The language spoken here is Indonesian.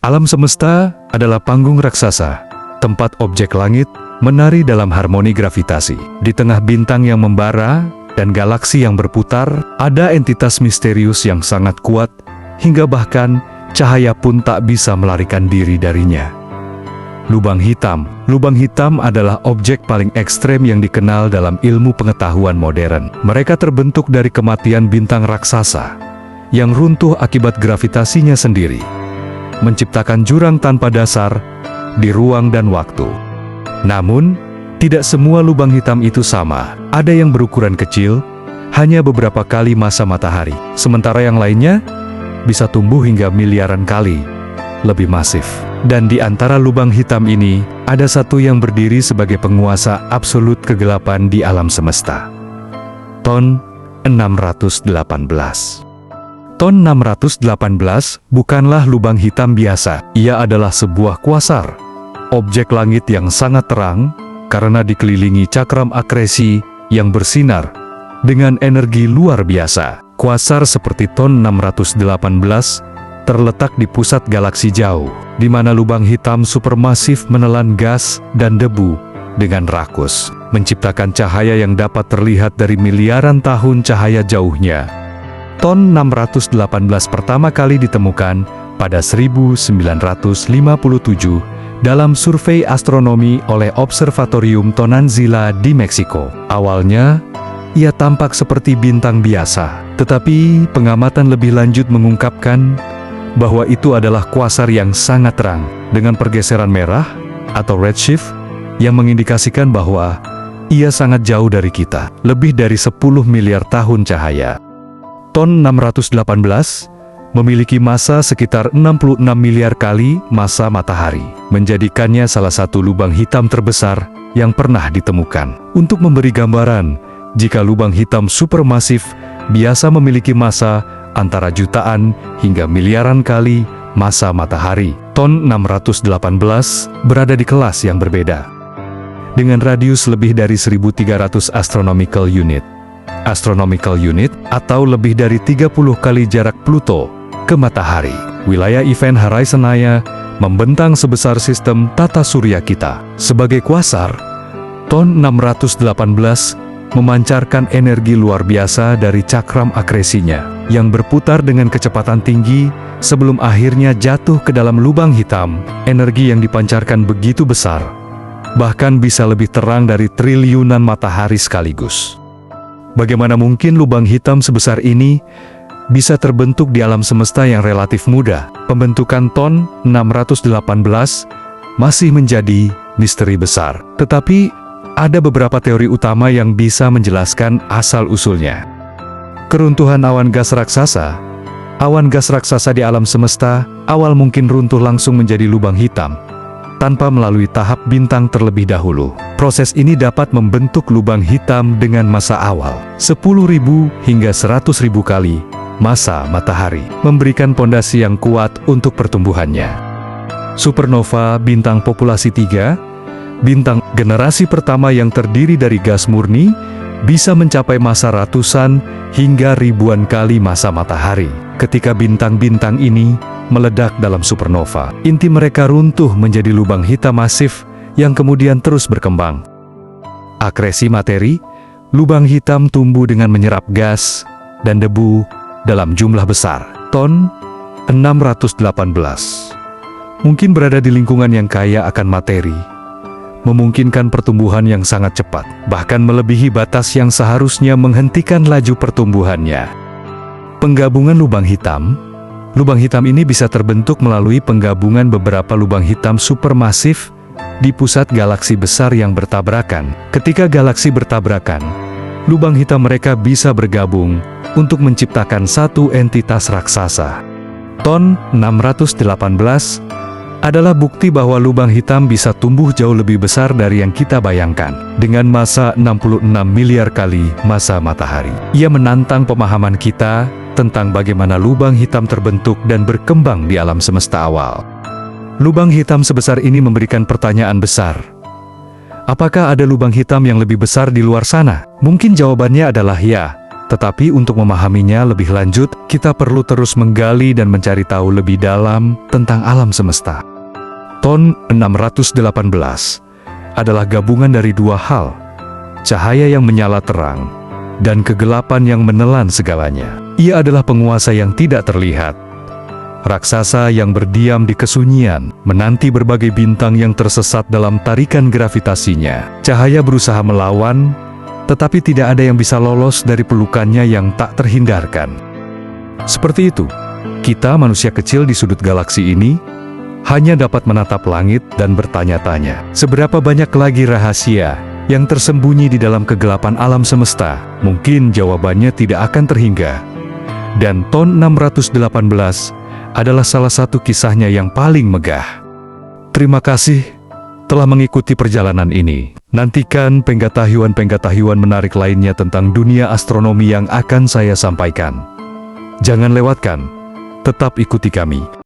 Alam semesta adalah panggung raksasa, tempat objek langit menari dalam harmoni gravitasi. Di tengah bintang yang membara dan galaksi yang berputar, ada entitas misterius yang sangat kuat, hingga bahkan cahaya pun tak bisa melarikan diri darinya. Lubang hitam. Lubang hitam adalah objek paling ekstrem yang dikenal dalam ilmu pengetahuan modern. Mereka terbentuk dari kematian bintang raksasa yang runtuh akibat gravitasinya sendiri, menciptakan jurang tanpa dasar di ruang dan waktu. Namun, tidak semua lubang hitam itu sama. Ada yang berukuran kecil, hanya beberapa kali massa matahari, sementara yang lainnya bisa tumbuh hingga miliaran kali lebih masif. Dan di antara lubang hitam ini, ada satu yang berdiri sebagai penguasa absolut kegelapan di alam semesta. Ton 618. Ton 618 bukanlah lubang hitam biasa. Ia adalah sebuah kuasar, objek langit yang sangat terang, karena dikelilingi cakram akresi yang bersinar dengan energi luar biasa. Kuasar seperti Ton 618 terletak di pusat galaksi jauh, di mana lubang hitam supermasif menelan gas dan debu dengan rakus, menciptakan cahaya yang dapat terlihat dari miliaran tahun cahaya jauhnya. Ton 618 pertama kali ditemukan pada 1957 dalam survei astronomi oleh Observatorium Tonanzila di Meksiko. Awalnya, ia tampak seperti bintang biasa, tetapi pengamatan lebih lanjut mengungkapkan bahwa itu adalah kuasar yang sangat terang, dengan pergeseran merah atau redshift yang mengindikasikan bahwa ia sangat jauh dari kita, lebih dari 10 miliar tahun cahaya. Ton 618 memiliki massa sekitar 66 miliar kali massa matahari, menjadikannya salah satu lubang hitam terbesar yang pernah ditemukan. Untuk memberi gambaran, jika lubang hitam supermasif biasa memiliki massa antara jutaan hingga miliaran kali massa matahari, Ton 618 berada di kelas yang berbeda. Dengan radius lebih dari 1.300 astronomical unit. Astronomical unit atau lebih dari 30 kali jarak Pluto ke matahari. Wilayah Event Horizon-nya membentang sebesar sistem tata surya kita. Sebagai kuasar, Ton 618 memancarkan energi luar biasa dari cakram akresinya, yang berputar dengan kecepatan tinggi sebelum akhirnya jatuh ke dalam lubang hitam. Energi yang dipancarkan begitu besar, bahkan bisa lebih terang dari triliunan matahari sekaligus. Bagaimana mungkin lubang hitam sebesar ini bisa terbentuk di alam semesta yang relatif muda? Pembentukan Ton 618 masih menjadi misteri besar. Tetapi, ada beberapa teori utama yang bisa menjelaskan asal-usulnya. Keruntuhan awan gas raksasa. Awan gas raksasa di alam semesta awal mungkin runtuh langsung menjadi lubang hitam, tanpa melalui tahap bintang terlebih dahulu. Proses ini dapat membentuk lubang hitam dengan massa awal 10.000 hingga 100.000 kali massa matahari, memberikan pondasi yang kuat untuk pertumbuhannya. Supernova bintang populasi 3, bintang generasi pertama yang terdiri dari gas murni, bisa mencapai massa ratusan hingga ribuan kali massa matahari. Ketika bintang-bintang ini meledak dalam supernova, inti mereka runtuh menjadi lubang hitam masif yang kemudian terus berkembang. Akresi materi, lubang hitam tumbuh dengan menyerap gas dan debu dalam jumlah besar. Ton 618 mungkin berada di lingkungan yang kaya akan materi, memungkinkan pertumbuhan yang sangat cepat, bahkan melebihi batas yang seharusnya menghentikan laju pertumbuhannya. Penggabungan lubang hitam. Lubang hitam ini bisa terbentuk melalui penggabungan beberapa lubang hitam supermasif di pusat galaksi besar yang bertabrakan. Ketika galaksi bertabrakan, lubang hitam mereka bisa bergabung untuk menciptakan satu entitas raksasa. Ton 618 adalah bukti bahwa lubang hitam bisa tumbuh jauh lebih besar dari yang kita bayangkan. Dengan massa 66 miliar kali massa matahari, ia menantang pemahaman kita tentang bagaimana lubang hitam terbentuk dan berkembang di alam semesta awal. Lubang hitam sebesar ini memberikan pertanyaan besar. Apakah ada lubang hitam yang lebih besar di luar sana? Mungkin jawabannya adalah ya, Tetapi untuk memahaminya lebih lanjut, kita perlu terus menggali dan mencari tahu lebih dalam tentang alam semesta. Ton 618 adalah gabungan dari dua hal, cahaya yang menyala terang dan kegelapan yang menelan segalanya. Ia adalah penguasa yang tidak terlihat, raksasa yang berdiam di kesunyian, menanti berbagai bintang yang tersesat dalam tarikan gravitasinya. Cahaya berusaha melawan, tetapi tidak ada yang bisa lolos dari pelukannya yang tak terhindarkan. Seperti itu, kita manusia kecil di sudut galaksi ini hanya dapat menatap langit dan bertanya-tanya, seberapa banyak lagi rahasia yang tersembunyi di dalam kegelapan alam semesta? Mungkin jawabannya tidak akan terhingga. Dan Ton 618 adalah salah satu kisahnya yang paling megah. Terima kasih telah mengikuti perjalanan ini. Nantikan pengetahuan-pengetahuan menarik lainnya tentang dunia astronomi yang akan saya sampaikan. Jangan lewatkan, tetap ikuti kami.